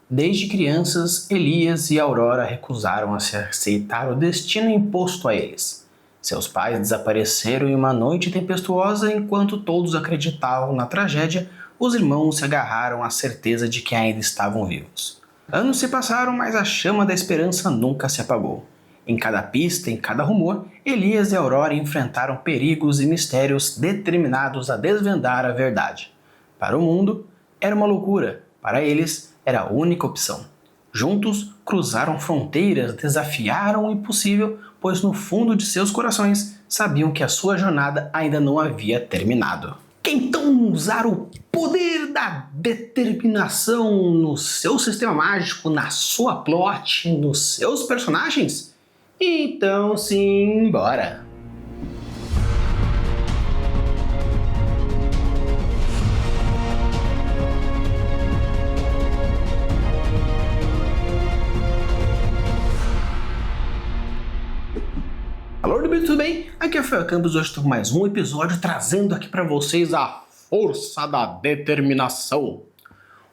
Desde crianças, Elias e Aurora recusaram a se aceitar o destino imposto a eles. Seus pais desapareceram em uma noite tempestuosa. Enquanto todos acreditavam na tragédia, os irmãos se agarraram à certeza de que ainda estavam vivos. Anos se passaram, mas a chama da esperança nunca se apagou. Em cada pista, em cada rumor, Elias e Aurora enfrentaram perigos e mistérios determinados a desvendar a verdade. Para o mundo, era uma loucura. Para eles, era a única opção. Juntos, cruzaram fronteiras, desafiaram o impossível, pois no fundo de seus corações sabiam que a sua jornada ainda não havia terminado. Quer então usar o poder da determinação no seu sistema mágico, na sua plot, nos seus personagens? Então sim, bora! Alô, tudo bem? Aqui é o Fel Campos, hoje estou com mais um episódio trazendo aqui para vocês a força da determinação.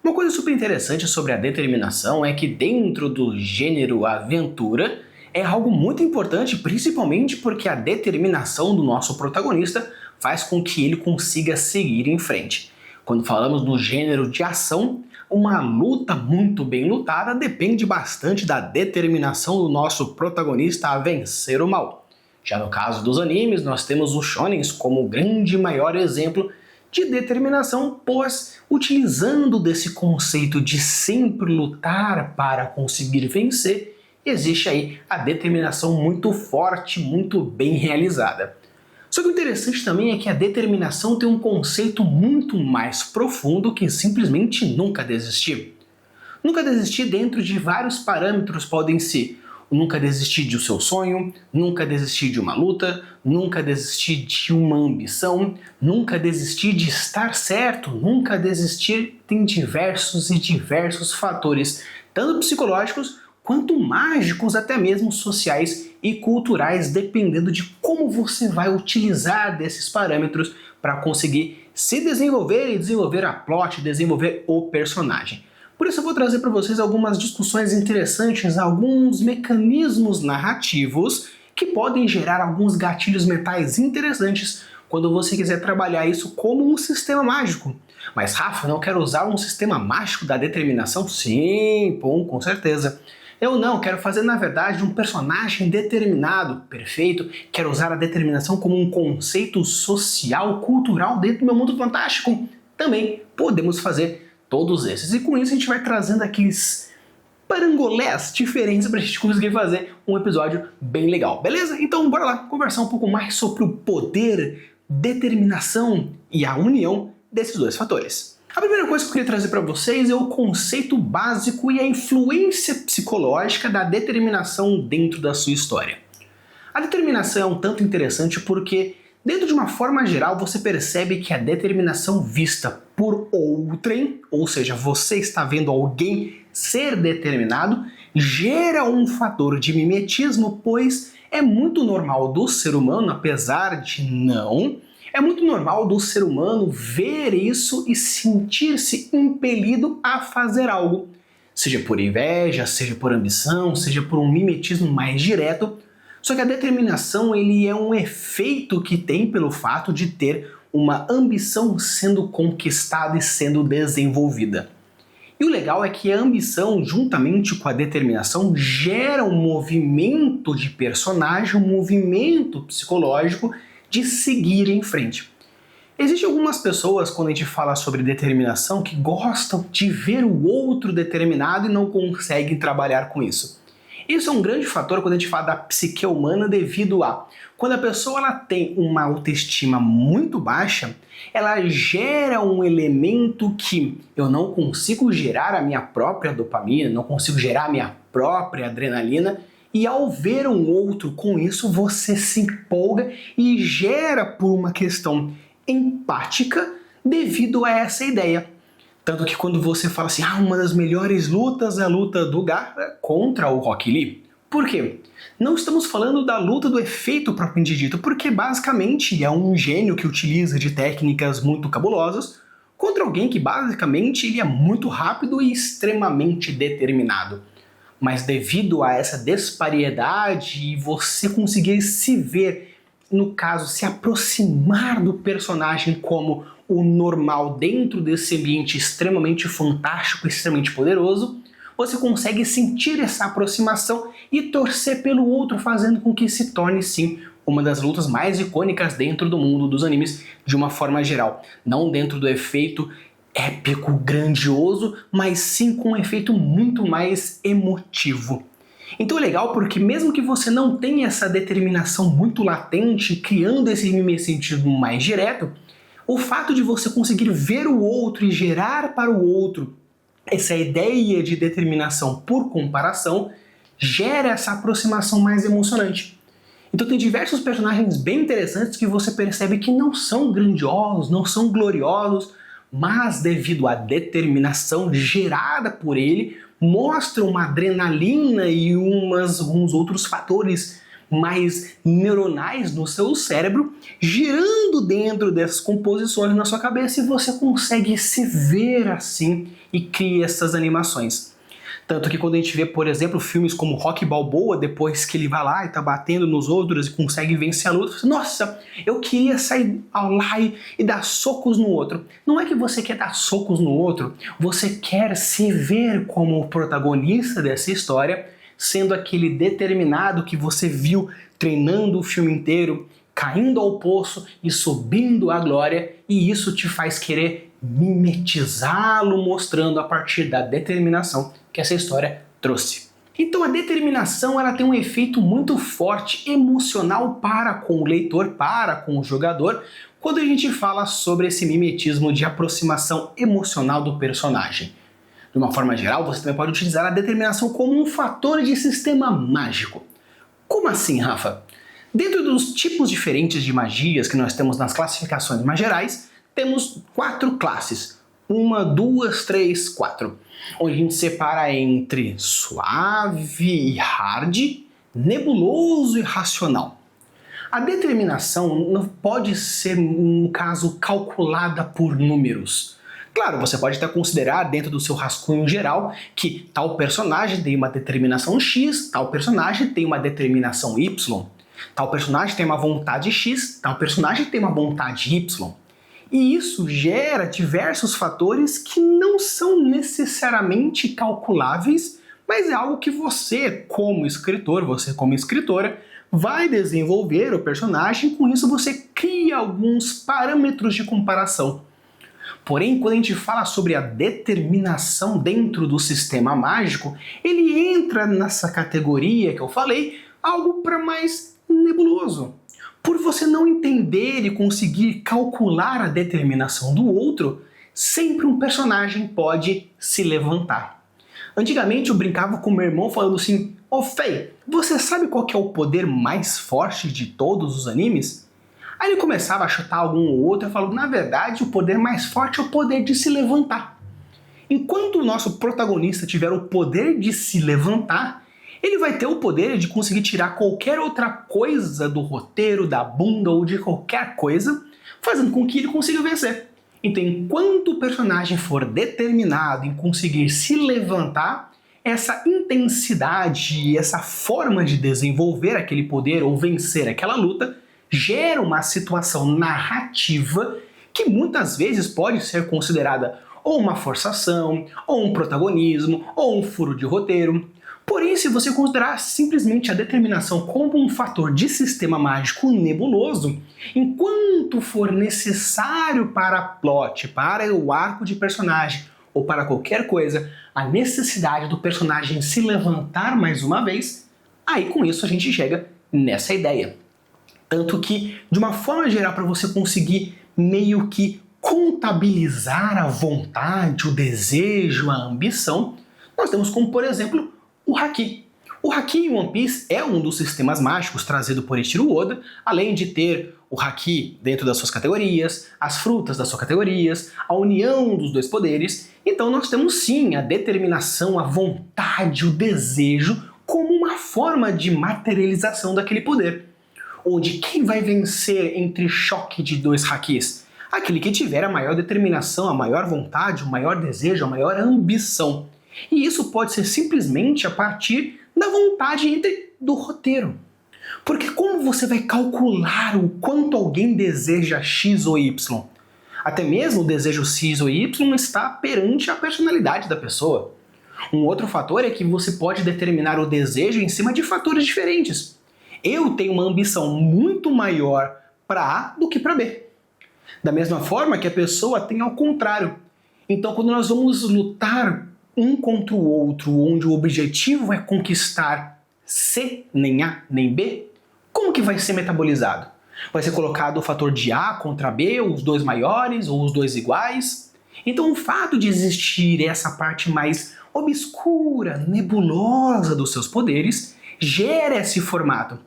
Uma coisa super interessante sobre a determinação é que dentro do gênero aventura é algo muito importante, principalmente porque a determinação do nosso protagonista faz com que ele consiga seguir em frente. Quando falamos no gênero de ação, uma luta muito bem lutada depende bastante da determinação do nosso protagonista a vencer o mal. Já no caso dos animes, nós temos os shonens como o grande maior exemplo de determinação, pois utilizando desse conceito de sempre lutar para conseguir vencer, existe aí a determinação muito forte, muito bem realizada. Só que o interessante também é que a determinação tem um conceito muito mais profundo que simplesmente nunca desistir. Nunca desistir dentro de vários parâmetros podem ser nunca desistir do seu sonho, nunca desistir de uma luta, nunca desistir de uma ambição, nunca desistir de estar certo, nunca desistir. Tem diversos e diversos fatores, tanto psicológicos quanto mágicos, até mesmo sociais e culturais, dependendo de como você vai utilizar desses parâmetros para conseguir se desenvolver e desenvolver a plot, desenvolver o personagem. Por isso eu vou trazer para vocês algumas discussões interessantes, alguns mecanismos narrativos que podem gerar alguns gatilhos mentais interessantes quando você quiser trabalhar isso como um sistema mágico. Mas Rafa, eu não quero usar um sistema mágico da determinação? Sim, bom, com certeza. Eu não, quero fazer na verdade um personagem determinado, perfeito. Quero usar a determinação como um conceito social, cultural dentro do meu mundo fantástico. Também podemos fazer todos esses. E com isso a gente vai trazendo aqueles parangolés diferentes para a gente conseguir fazer um episódio bem legal, beleza? Então bora lá conversar um pouco mais sobre o poder, determinação e a união desses dois fatores. A primeira coisa que eu queria trazer para vocês é o conceito básico e a influência psicológica da determinação dentro da sua história. A determinação é um tanto interessante porque, dentro de uma forma geral, você percebe que a determinação vista por outrem, ou seja, você está vendo alguém ser determinado, gera um fator de mimetismo, pois é muito normal do ser humano, apesar de não, é muito normal do ser humano ver isso e sentir-se impelido a fazer algo. Seja por inveja, seja por ambição, seja por um mimetismo mais direto. Só que a determinação ele é um efeito que tem pelo fato de ter uma ambição sendo conquistada e sendo desenvolvida. E o legal é que a ambição, juntamente com a determinação, gera um movimento de personagem, um movimento psicológico de seguir em frente. Existem algumas pessoas, quando a gente fala sobre determinação, que gostam de ver o outro determinado e não conseguem trabalhar com isso. Isso é um grande fator quando a gente fala da psique humana devido a quando a pessoa ela tem uma autoestima muito baixa, ela gera um elemento que eu não consigo gerar a minha própria dopamina, não consigo gerar a minha própria adrenalina, e ao ver um outro com isso, você se empolga e gera por uma questão empática devido a essa ideia. Tanto que quando você fala assim, uma das melhores lutas é a luta do Gaara contra o Rock Lee. Por quê? Não estamos falando da luta do efeito propriamente dito, porque basicamente é um gênio que utiliza de técnicas muito cabulosas contra alguém que basicamente ele é muito rápido e extremamente determinado. Mas devido a essa disparidade e você conseguir se ver, no caso, se aproximar do personagem como o normal dentro desse ambiente extremamente fantástico, extremamente poderoso, você consegue sentir essa aproximação e torcer pelo outro, fazendo com que se torne, sim, uma das lutas mais icônicas dentro do mundo dos animes de uma forma geral. Não dentro do efeito épico, grandioso, mas sim com um efeito muito mais emotivo. Então é legal porque mesmo que você não tenha essa determinação muito latente, criando esse anime sentido mais direto, o fato de você conseguir ver o outro e gerar para o outro essa ideia de determinação por comparação gera essa aproximação mais emocionante. Então tem diversos personagens bem interessantes que você percebe que não são grandiosos, não são gloriosos, mas devido à determinação gerada por ele, mostra uma adrenalina e uns outros fatores mais neuronais no seu cérebro, girando dentro dessas composições na sua cabeça e você consegue se ver assim e cria essas animações. Tanto que quando a gente vê, por exemplo, filmes como Rocky Balboa, depois que ele vai lá e tá batendo nos outros e consegue vencer a luta, você, nossa, eu queria sair lá e dar socos no outro. Não é que você quer dar socos no outro, você quer se ver como o protagonista dessa história, sendo aquele determinado que você viu treinando o filme inteiro, caindo ao poço e subindo à glória, e isso te faz querer mimetizá-lo, mostrando a partir da determinação que essa história trouxe. Então a determinação ela tem um efeito muito forte emocional para com o leitor, para com o jogador, quando a gente fala sobre esse mimetismo de aproximação emocional do personagem. De uma forma geral, você também pode utilizar a determinação como um fator de sistema mágico. Como assim, Rafa? Dentro dos tipos diferentes de magias que nós temos nas classificações mais gerais, temos 4 classes. 1, 2, 3, 4. Onde a gente separa entre suave e hard, nebuloso e racional. A determinação não pode ser, um caso, calculada por números. Claro, você pode até considerar dentro do seu rascunho geral que tal personagem tem uma determinação X, tal personagem tem uma determinação Y. Tal personagem tem uma vontade X, tal personagem tem uma vontade Y. E isso gera diversos fatores que não são necessariamente calculáveis, mas é algo que você, como escritor, você como escritora, vai desenvolver o personagem, com isso você cria alguns parâmetros de comparação. Porém, quando a gente fala sobre a determinação dentro do sistema mágico, ele entra nessa categoria que eu falei, algo para mais nebuloso. Por você não entender e conseguir calcular a determinação do outro, sempre um personagem pode se levantar. Antigamente eu brincava com meu irmão falando assim, ô Fei, você sabe qual que é o poder mais forte de todos os animes? Aí ele começava a chutar algum ou outro e falava, na verdade o poder mais forte é o poder de se levantar. Enquanto o nosso protagonista tiver o poder de se levantar, ele vai ter o poder de conseguir tirar qualquer outra coisa do roteiro, da bunda ou de qualquer coisa, fazendo com que ele consiga vencer. Então, enquanto o personagem for determinado em conseguir se levantar, essa intensidade e essa forma de desenvolver aquele poder ou vencer aquela luta gera uma situação narrativa que muitas vezes pode ser considerada ou uma forçação, ou um protagonismo, ou um furo de roteiro. Porém, se você considerar simplesmente a determinação como um fator de sistema mágico nebuloso, enquanto for necessário para plot, para o arco de personagem ou para qualquer coisa, a necessidade do personagem se levantar mais uma vez, aí com isso a gente chega nessa ideia. Tanto que, de uma forma geral, para você conseguir meio que contabilizar a vontade, o desejo, a ambição, nós temos como, por exemplo, o Haki. O Haki em One Piece é um dos sistemas mágicos trazido por Eiichiro Oda, além de ter o Haki dentro das suas categorias, as frutas das suas categorias, a união dos dois poderes. Então nós temos sim a determinação, a vontade, o desejo como uma forma de materialização daquele poder. Onde quem vai vencer entre choque de dois Hakis? Aquele que tiver a maior determinação, a maior vontade, o maior desejo, a maior ambição. E isso pode ser simplesmente a partir da vontade do roteiro. Porque como você vai calcular o quanto alguém deseja X ou Y? Até mesmo o desejo X ou Y está perante a personalidade da pessoa. Um outro fator é que você pode determinar o desejo em cima de fatores diferentes. Eu tenho uma ambição muito maior para A do que para B. Da mesma forma que a pessoa tem ao contrário. Então, quando nós vamos lutar um contra o outro, onde o objetivo é conquistar C, nem A, nem B, como que vai ser metabolizado? Vai ser colocado o fator de A contra B, os dois maiores ou os dois iguais? Então, o fato de existir essa parte mais obscura, nebulosa dos seus poderes, gera esse formato.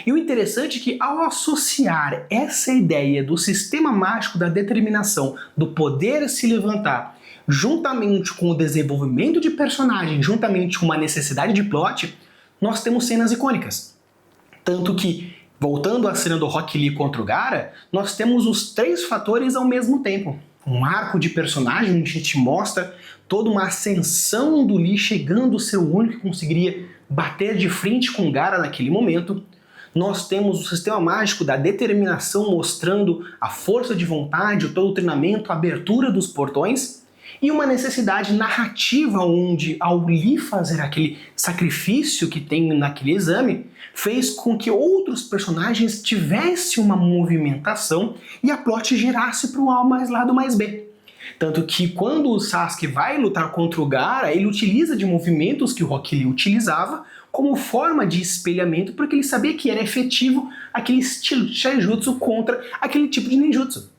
E o interessante é que, ao associar essa ideia do sistema mágico da determinação, do poder se levantar, juntamente com o desenvolvimento de personagem, juntamente com uma necessidade de plot, nós temos cenas icônicas. Tanto que, voltando à cena do Rock Lee contra o Gaara, nós temos os 3 fatores ao mesmo tempo. Um arco de personagem onde a gente mostra toda uma ascensão do Lee chegando a ser o único que conseguiria bater de frente com o Gaara naquele momento. Nós temos o sistema mágico da determinação mostrando a força de vontade, todo o treinamento, a abertura dos portões. E uma necessidade narrativa onde, ao Lee fazer aquele sacrifício que tem naquele exame, fez com que outros personagens tivessem uma movimentação e a plot girasse para o A mais lado mais B. Tanto que quando o Sasuke vai lutar contra o Gaara, ele utiliza de movimentos que o Rock Lee utilizava como forma de espelhamento, porque ele sabia que era efetivo aquele estilo de Shaijutsu contra aquele tipo de ninjutsu.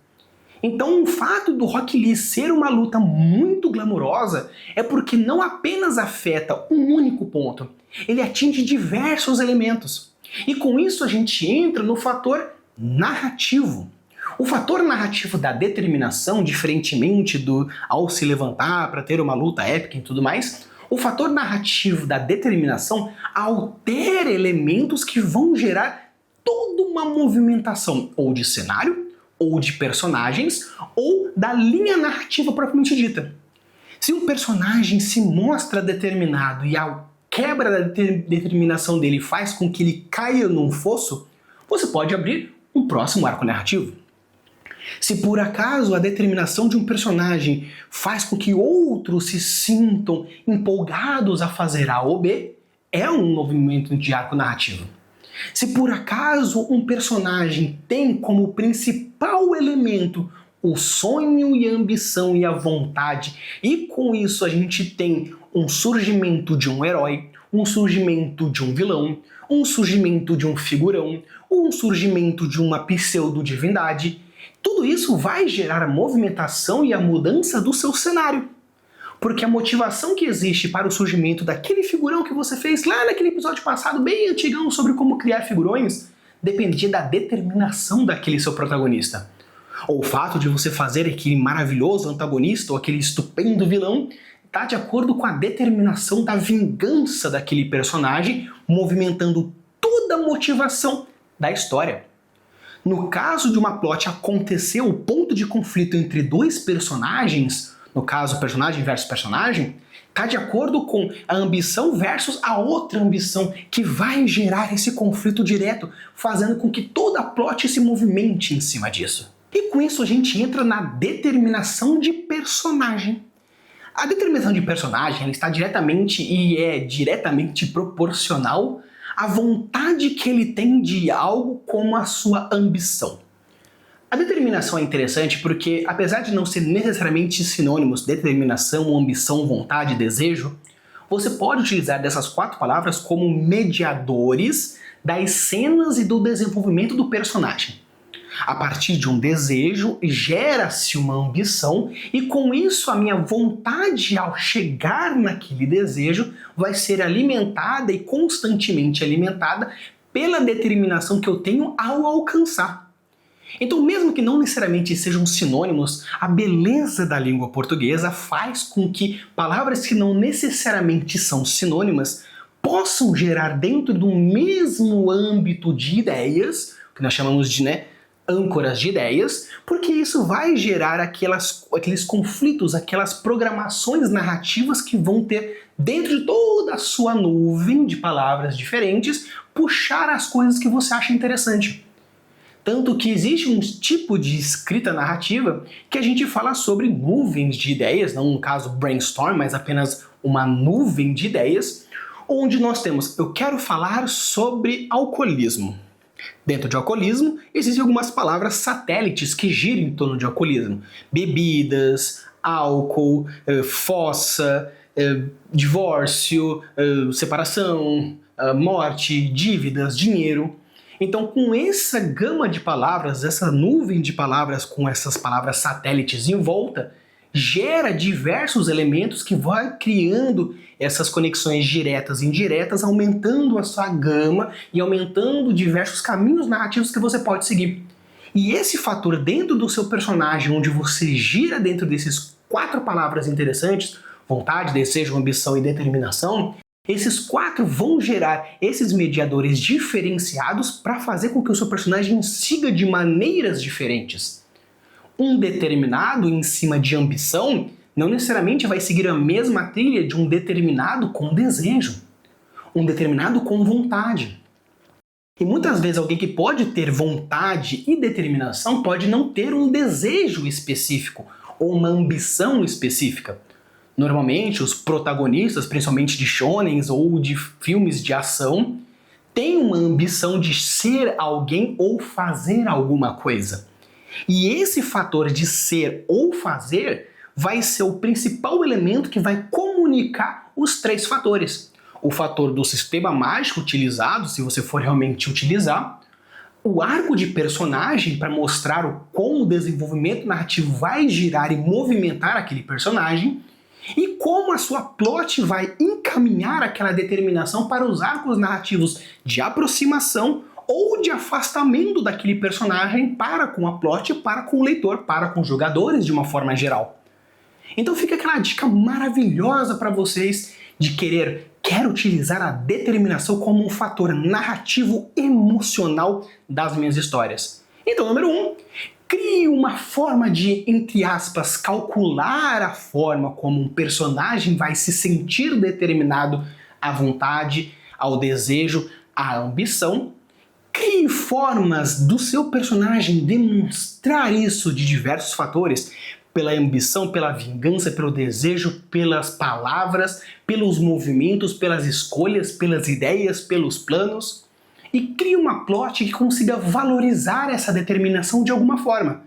Então o fato do Rock Lee ser uma luta muito glamurosa é porque não apenas afeta um único ponto, ele atinge diversos elementos. E com isso a gente entra no fator narrativo. O fator narrativo da determinação, diferentemente do ao se levantar para ter uma luta épica e tudo mais, o fator narrativo da determinação altera elementos que vão gerar toda uma movimentação ou de cenário, ou de personagens, ou da linha narrativa propriamente dita. Se um personagem se mostra determinado e a quebra da determinação dele faz com que ele caia num fosso, você pode abrir um próximo arco narrativo. Se por acaso a determinação de um personagem faz com que outros se sintam empolgados a fazer A ou B, é um movimento de arco narrativo. Se por acaso um personagem tem como principal elemento o sonho e a ambição e a vontade, e com isso a gente tem um surgimento de um herói, um surgimento de um vilão, um surgimento de um figurão, um surgimento de uma pseudo-divindade, tudo isso vai gerar a movimentação e a mudança do seu cenário. Porque a motivação que existe para o surgimento daquele figurão que você fez lá naquele episódio passado, bem antigão, sobre como criar figurões, dependia da determinação daquele seu protagonista. Ou o fato de você fazer aquele maravilhoso antagonista ou aquele estupendo vilão está de acordo com a determinação da vingança daquele personagem, movimentando toda a motivação da história. No caso de uma plot acontecer o ponto de conflito entre 2 personagens, no caso personagem versus personagem, está de acordo com a ambição versus a outra ambição, que vai gerar esse conflito direto, fazendo com que toda a plot se movimente em cima disso. E com isso a gente entra na determinação de personagem. A determinação de personagem ela está diretamente e é diretamente proporcional à vontade que ele tem de algo como a sua ambição. A determinação é interessante porque, apesar de não ser necessariamente sinônimos, determinação, ambição, vontade, desejo, você pode utilizar dessas 4 palavras como mediadores das cenas e do desenvolvimento do personagem. A partir de um desejo, gera-se uma ambição e com isso a minha vontade ao chegar naquele desejo vai ser alimentada e constantemente alimentada pela determinação que eu tenho ao alcançar. Então, mesmo que não necessariamente sejam sinônimos, a beleza da língua portuguesa faz com que palavras que não necessariamente são sinônimas possam gerar dentro do mesmo âmbito de ideias, que nós chamamos de âncoras de ideias, porque isso vai gerar aqueles conflitos, aquelas programações narrativas que vão ter dentro de toda a sua nuvem de palavras diferentes, puxar as coisas que você acha interessante. Tanto que existe um tipo de escrita narrativa que a gente fala sobre nuvens de ideias, não no caso brainstorm, mas apenas uma nuvem de ideias, onde nós temos, eu quero falar sobre alcoolismo. Dentro de alcoolismo, existem algumas palavras satélites que giram em torno de alcoolismo. Bebidas, álcool, fossa, divórcio, separação, morte, dívidas, dinheiro. Então, com essa gama de palavras, essa nuvem de palavras com essas palavras satélites em volta, gera diversos elementos que vai criando essas conexões diretas e indiretas, aumentando a sua gama e aumentando diversos caminhos narrativos que você pode seguir. E esse fator dentro do seu personagem, onde você gira dentro desses 4 palavras interessantes, vontade, desejo, ambição e determinação, esses 4 vão gerar esses mediadores diferenciados para fazer com que o seu personagem siga de maneiras diferentes. Um determinado em cima de ambição não necessariamente vai seguir a mesma trilha de um determinado com desejo, um determinado com vontade. E muitas vezes alguém que pode ter vontade e determinação pode não ter um desejo específico ou uma ambição específica. Normalmente, os protagonistas, principalmente de shonens ou de filmes de ação, têm uma ambição de ser alguém ou fazer alguma coisa. E esse fator de ser ou fazer vai ser o principal elemento que vai comunicar os 3 fatores. O fator do sistema mágico utilizado, se você for realmente utilizar, o arco de personagem para mostrar como o desenvolvimento narrativo vai girar e movimentar aquele personagem, e como a sua plot vai encaminhar aquela determinação para os arcos narrativos de aproximação ou de afastamento daquele personagem para com a plot, para com o leitor, para com os jogadores de uma forma geral. Então fica aquela dica maravilhosa para vocês de quero utilizar a determinação como um fator narrativo emocional das minhas histórias. Então, número 1, crie uma forma de, entre aspas, calcular a forma como um personagem vai se sentir determinado à vontade, ao desejo, à ambição. Crie formas do seu personagem demonstrar isso de diversos fatores, pela ambição, pela vingança, pelo desejo, pelas palavras, pelos movimentos, pelas escolhas, pelas ideias, pelos planos. E crie uma plot que consiga valorizar essa determinação de alguma forma.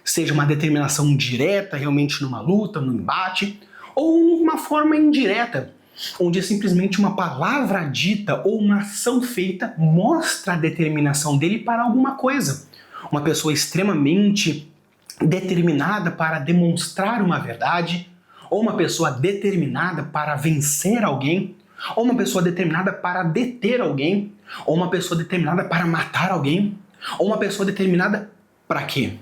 Seja uma determinação direta, realmente numa luta, num embate, ou uma forma indireta, onde simplesmente uma palavra dita ou uma ação feita mostra a determinação dele para alguma coisa. Uma pessoa extremamente determinada para demonstrar uma verdade, ou uma pessoa determinada para vencer alguém, ou uma pessoa determinada para deter alguém, ou uma pessoa determinada para matar alguém, ou uma pessoa determinada para quê?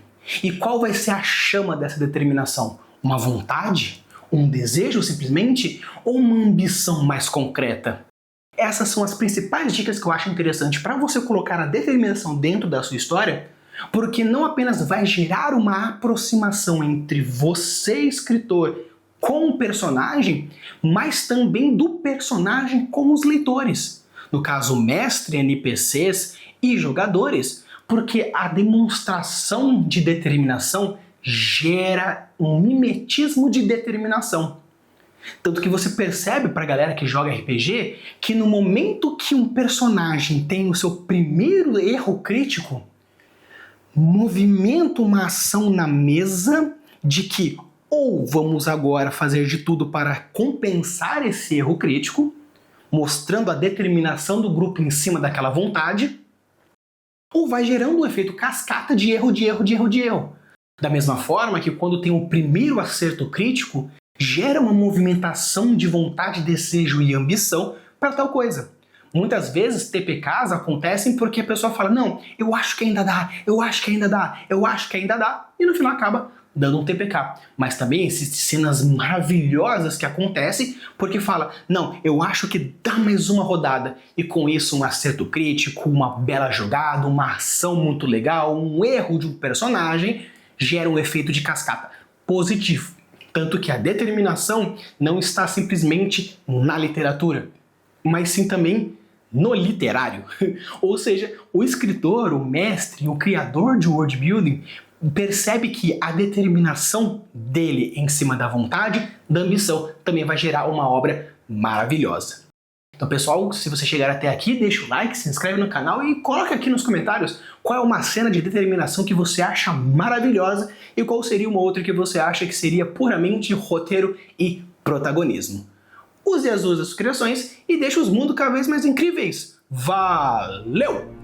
E qual vai ser a chama dessa determinação? Uma vontade? Um desejo simplesmente? Ou uma ambição mais concreta? Essas são as principais dicas que eu acho interessante para você colocar a determinação dentro da sua história, porque não apenas vai gerar uma aproximação entre você, escritor, com o personagem, mas também do personagem com os leitores. No caso, mestre, NPCs e jogadores, porque a demonstração de determinação gera um mimetismo de determinação. Tanto que você percebe, para a galera que joga RPG, que no momento que um personagem tem o seu primeiro erro crítico, movimenta uma ação na mesa de que ou vamos agora fazer de tudo para compensar esse erro crítico, mostrando a determinação do grupo em cima daquela vontade, ou vai gerando um efeito cascata de erro, de erro, de erro, de erro. Da mesma forma que quando tem o primeiro acerto crítico, gera uma movimentação de vontade, desejo e ambição para tal coisa. Muitas vezes TPKs acontecem porque a pessoa fala, não, eu acho que ainda dá, eu acho que ainda dá, eu acho que ainda dá, e no final acaba dando um TPK. Mas também existem cenas maravilhosas que acontecem porque fala, não, eu acho que dá mais uma rodada. E com isso um acerto crítico, uma bela jogada, uma ação muito legal, um erro de um personagem gera um efeito de cascata positivo. Tanto que a determinação não está simplesmente na literatura, mas sim também no literário. Ou seja, o escritor, o mestre, o criador de world building percebe que a determinação dele em cima da vontade, da ambição, também vai gerar uma obra maravilhosa. Então, pessoal, se você chegar até aqui, deixa o like, se inscreve no canal e coloca aqui nos comentários qual é uma cena de determinação que você acha maravilhosa e qual seria uma outra que você acha que seria puramente roteiro e protagonismo. Use as suas criações e deixe os mundos cada vez mais incríveis. Valeu!